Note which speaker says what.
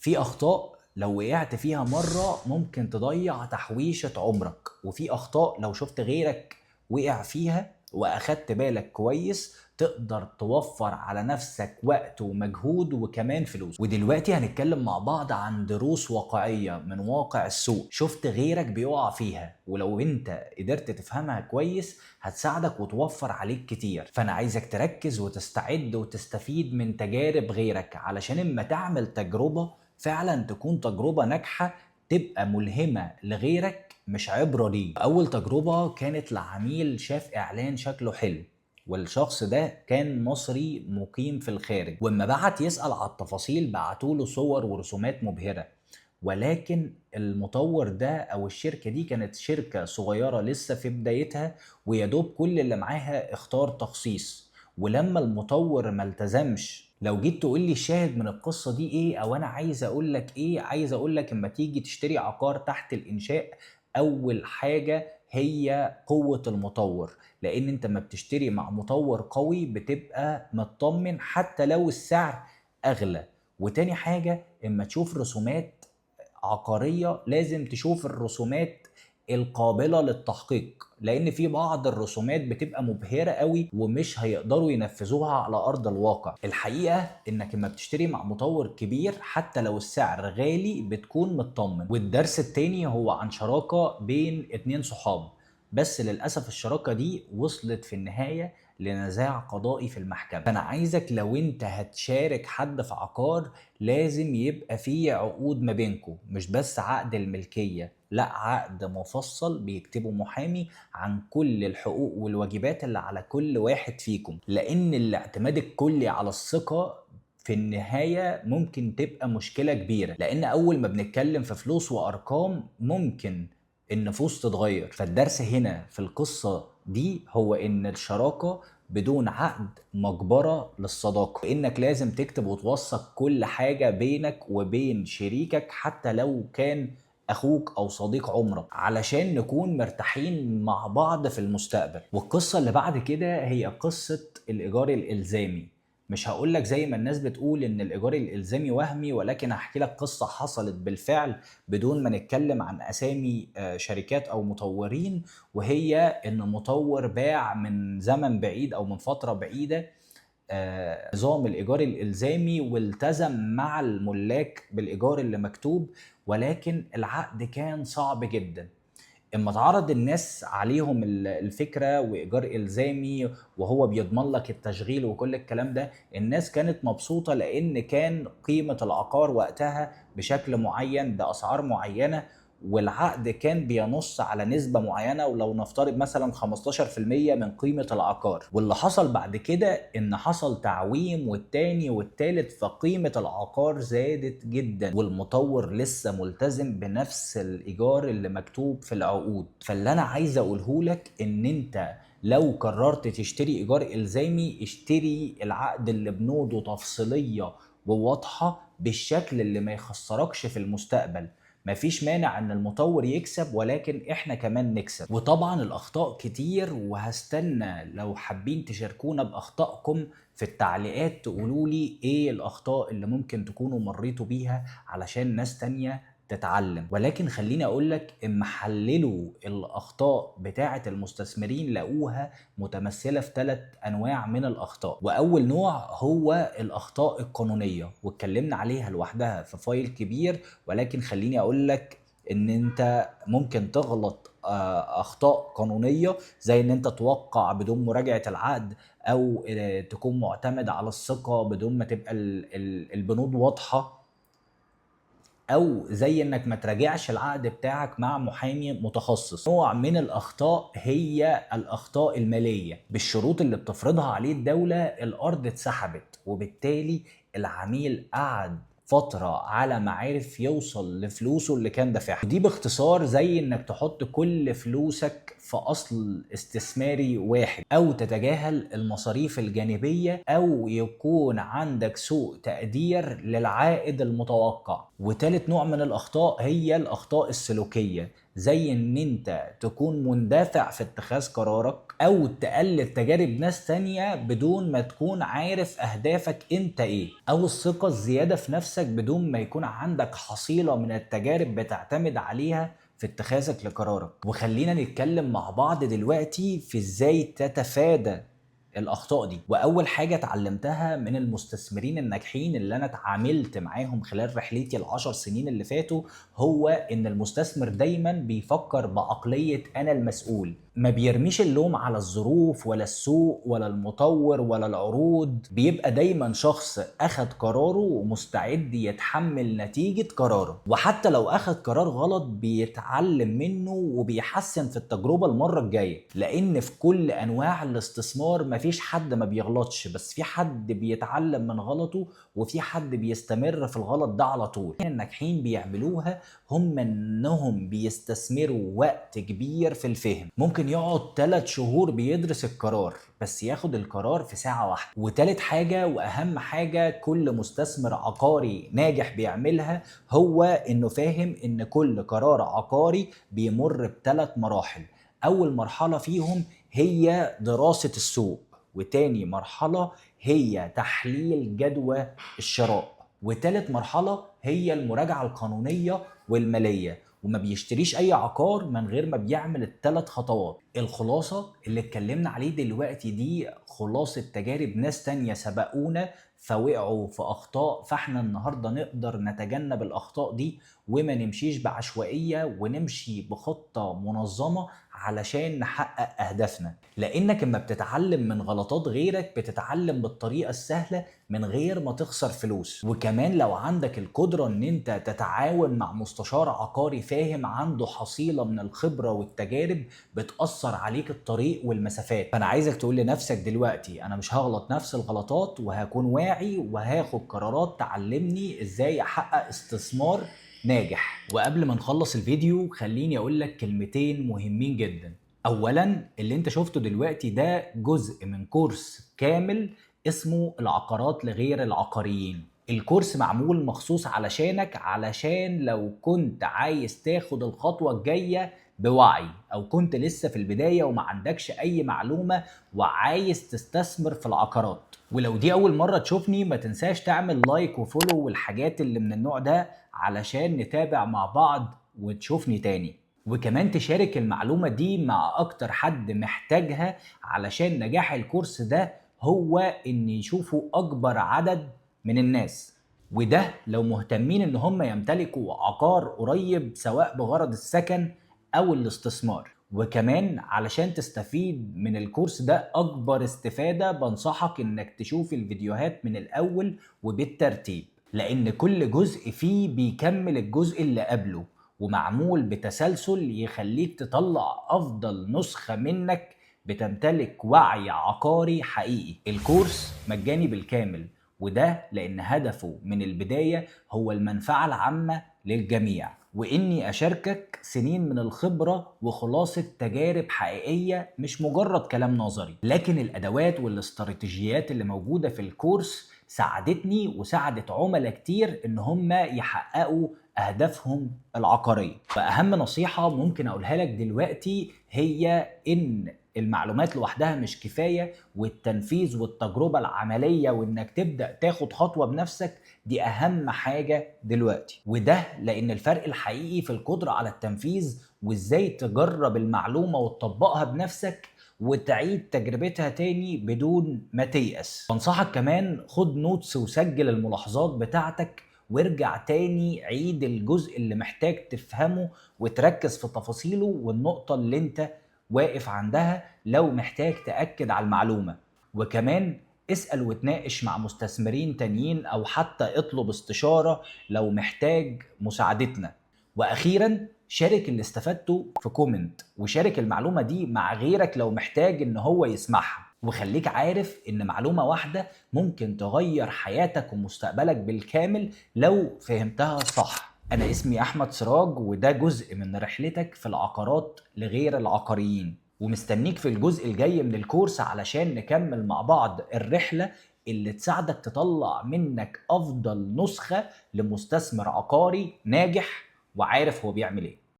Speaker 1: في اخطاء لو وقعت فيها مرة ممكن تضيع تحويشة عمرك، وفي اخطاء لو شفت غيرك وقع فيها واخدت بالك كويس تقدر توفر على نفسك وقت ومجهود وكمان فلوس. ودلوقتي هنتكلم مع بعض عن دروس واقعية من واقع السوق شفت غيرك بيقع فيها، ولو انت قدرت تفهمها كويس هتساعدك وتوفر عليك كتير. فانا عايزك تركز وتستعد وتستفيد من تجارب غيرك، علشان اما تعمل تجربة فعلا تكون تجربة ناجحة تبقى ملهمة لغيرك مش عبرة ليه. أول تجربة كانت لعميل شاف إعلان شكله حلو، والشخص ده كان مصري مقيم في الخارج، واما بعت يسأل على التفاصيل بعتوله صور ورسومات مبهرة. ولكن المطور ده او الشركة دي كانت شركة صغيرة لسه في بدايتها، ويدوب كل اللي معاها اختار تخصيص. ولما المطور ما التزمش، لو جيت تقول لي الشاهد من القصة دي ايه او انا عايز اقول لك ايه، عايز اقول لك اما تيجي تشتري عقار تحت الانشاء اول حاجة هي قوة المطور. لان انت ما بتشتري مع مطور قوي بتبقى مطمن حتى لو السعر اغلى. وتاني حاجة اما تشوف رسومات عقارية لازم تشوف الرسومات القابلة للتحقيق، لان في بعض الرسومات بتبقى مبهرة قوي ومش هيقدروا ينفذوها على ارض الواقع. الحقيقة انك لما بتشتري مع مطور كبير حتى لو السعر غالي بتكون مطمن. والدرس التاني هو عن شراكة بين اتنين صحاب، بس للأسف الشراكة دي وصلت في النهاية لنزاع قضائي في المحكمة. فأنا عايزك لو أنت هتشارك حد في عقار لازم يبقى فيه عقود ما بينكم، مش بس عقد الملكية، لا عقد مفصل بيكتبه محامي عن كل الحقوق والواجبات اللي على كل واحد فيكم. لأن الاعتماد الكلي على الثقة في النهاية ممكن تبقى مشكلة كبيرة، لأن أول ما بنتكلم في فلوس وأرقام ممكن النفوس تتغير. فالدرس هنا في القصة دي هو ان الشراكة بدون عقد مجبرة للصداقة، انك لازم تكتب وتوثق كل حاجة بينك وبين شريكك حتى لو كان اخوك او صديق عمرك، علشان نكون مرتاحين مع بعض في المستقبل. والقصة اللي بعد كده هي قصة الايجار الالزامي. مش هقولك زي ما الناس بتقول ان الايجار الالزامي وهمي، ولكن هحكي لك قصة حصلت بالفعل بدون ما نتكلم عن اسامي شركات او مطورين. وهي ان مطور باع من زمن بعيد او من فترة بعيدة نظام الايجار الالزامي، والتزم مع الملاك بالايجار اللي مكتوب، ولكن العقد كان صعب جدا. اما تعرض الناس عليهم الفكره وايجار الزامي وهو بيضمن لك التشغيل وكل الكلام ده، الناس كانت مبسوطه لان كان قيمه العقار وقتها بشكل معين باسعار معينه، والعقد كان بينص على نسبة معينة، ولو نفترض مثلا 15% من قيمة العقار. واللي حصل بعد كده ان حصل تعويم والتاني والتالت، فقيمة العقار زادت جدا والمطور لسه ملتزم بنفس الإيجار اللي مكتوب في العقود. فاللي انا عايز اقوله لك ان انت لو قررت تشتري إيجار إلزامي اشتري العقد اللي بنوده تفصيلية وواضحة بالشكل اللي ما يخسركش في المستقبل. مفيش مانع ان المطور يكسب ولكن احنا كمان نكسب. وطبعا الاخطاء كتير، وهستنى لو حابين تشاركونا باخطائكم في التعليقات تقولوا لي ايه الاخطاء اللي ممكن تكونوا مريتوا بيها علشان ناس تانية تتعلم. ولكن خليني اقول لك اما حللوا الاخطاء بتاعه المستثمرين لقوها متمثله في 3 انواع من الاخطاء. واول نوع هو الاخطاء القانونيه، واتكلمنا عليها لوحدها في فايل كبير، ولكن خليني اقول لك ان انت ممكن تغلط اخطاء قانونيه زي ان انت توقع بدون مراجعه العقد، او تكون معتمد على الثقه بدون ما تبقى البنود واضحه، او زي انك ما تراجعش العقد بتاعك مع محامي متخصص. نوع من الاخطاء هي الاخطاء الماليه. بالشروط اللي بتفرضها عليه الدوله الارض اتسحبت، وبالتالي العميل قعد فترة على ما عرف يوصل لفلوسه اللي كان دافعها. دي باختصار زي انك تحط كل فلوسك في اصل استثماري واحد، او تتجاهل المصاريف الجانبية، او يكون عندك سوء تقدير للعائد المتوقع. وتالت نوع من الاخطاء هي الاخطاء السلوكية، زي ان انت تكون مندفع في اتخاذ قرارك، او تقلد تجارب ناس تانية بدون ما تكون عارف اهدافك انت ايه، او الثقة الزيادة في نفسك نفسك بدون ما يكون عندك حصيلة من التجارب بتعتمد عليها في اتخاذك لقرارك. وخلينا نتكلم مع بعض دلوقتي في ازاي تتفادى الاخطاء دي. واول حاجه اتعلمتها من المستثمرين الناجحين اللي انا اتعاملت معاهم خلال رحلتي ال10 سنين اللي فاتوا، هو ان المستثمر دايما بيفكر بعقليه انا المسؤول. ما بيرميش اللوم على الظروف ولا السوق ولا المطور ولا العروض، بيبقى دايما شخص اخد قراره ومستعد يتحمل نتيجة قراره. وحتى لو اخد قرار غلط بيتعلم منه وبيحسن في التجربة المرة الجاية، لان في كل انواع الاستثمار مفيش حد ما بيغلطش، بس في حد بيتعلم من غلطه وفي حد بيستمر في الغلط ده على طول. الناجحين بيعملوها هم انهم بيستثمروا وقت كبير في الفهم. ممكن يقعد 3 شهور بيدرس القرار بس ياخد القرار في ساعة واحدة. وتالت حاجة واهم حاجة كل مستثمر عقاري ناجح بيعملها، هو انه فاهم ان كل قرار عقاري بيمر ب3 مراحل. اول مرحلة فيهم هي دراسة السوق، وتاني مرحلة هي تحليل جدوى الشراء، وتالت مرحلة هي المراجعة القانونية والمالية. وما بيشتريش اي عقار من غير ما بيعمل ال3 خطوات. الخلاصة اللي اتكلمنا عليه دلوقتي دي خلاصة تجارب ناس تانية سبقونا فوقعوا في اخطاء، فاحنا النهاردة نقدر نتجنب الاخطاء دي وما نمشيش بعشوائية ونمشي بخطة منظمة علشان نحقق اهدافنا. لانك اما بتتعلم من غلطات غيرك بتتعلم بالطريقة السهلة من غير ما تخسر فلوس. وكمان لو عندك القدرة ان انت تتعاون مع مستشار عقاري فاهم عنده حصيلة من الخبرة والتجارب بتأثر عليك الطريق والمسافات. فانا عايزك تقول لنفسك دلوقتي انا مش هغلط نفس الغلطات وهكون واعي وهاخد قرارات تعلمني ازاي احقق استثمار ناجح. وقبل ما نخلص الفيديو خليني اقول لك كلمتين مهمين جدا. اولا اللي انت شفته دلوقتي ده جزء من كورس كامل اسمه العقارات لغير العقاريين. الكورس معمول مخصوص علشانك، علشان لو كنت عايز تاخد الخطوة الجاية بوعي او كنت لسه في البداية وما عندكش اي معلومة وعايز تستثمر في العقارات. ولو دي اول مرة تشوفني ما تنساش تعمل لايك وفولو والحاجات اللي من النوع ده علشان نتابع مع بعض وتشوفني تاني. وكمان تشارك المعلومة دي مع اكتر حد محتاجها، علشان نجاح الكورس ده هو ان يشوفوا اكبر عدد من الناس. وده لو مهتمين ان هم يمتلكوا عقار قريب سواء بغرض السكن او الاستثمار. وكمان علشان تستفيد من الكورس ده اكبر استفادة بنصحك انك تشوف الفيديوهات من الاول وبالترتيب، لان كل جزء فيه بيكمل الجزء اللي قبله ومعمول بتسلسل يخليك تطلع افضل نسخة منك بتمتلك وعي عقاري حقيقي. الكورس مجاني بالكامل، وده لان هدفه من البداية هو المنفعة العامة للجميع، واني اشاركك سنين من الخبرة وخلاصة تجارب حقيقية مش مجرد كلام نظري. لكن الادوات والاستراتيجيات اللي موجودة في الكورس ساعدتني وساعدت عملاء كتير ان هم يحققوا اهدافهم العقارية. فاهم نصيحة ممكن اقولها لك دلوقتي هي ان المعلومات لوحدها مش كفاية، والتنفيذ والتجربة العملية وانك تبدأ تاخد خطوة بنفسك دي اهم حاجة دلوقتي. وده لان الفرق الحقيقي في القدرة على التنفيذ وازاي تجرب المعلومة وتطبقها بنفسك وتعيد تجربتها تاني بدون ما تيأس. بنصحك كمان خد نوتس وسجل الملاحظات بتاعتك وارجع تاني عيد الجزء اللي محتاج تفهمه وتركز في تفاصيله والنقطة اللي انت واقف عندها لو محتاج تأكد على المعلومة. وكمان اسأل وتناقش مع مستثمرين تانيين او حتى اطلب استشارة لو محتاج مساعدتنا. واخيرا شارك اللي استفدته في كومنت وشارك المعلومة دي مع غيرك لو محتاج ان هو يسمعها. وخليك عارف ان معلومة واحدة ممكن تغير حياتك ومستقبلك بالكامل لو فهمتها صح. انا اسمي احمد سراج وده جزء من رحلتك في العقارات لغير العقاريين، ومستنيك في الجزء الجاي من الكورس علشان نكمل مع بعض الرحلة اللي تساعدك تطلع منك افضل نسخة لمستثمر عقاري ناجح وعارف هو بيعمل ايه.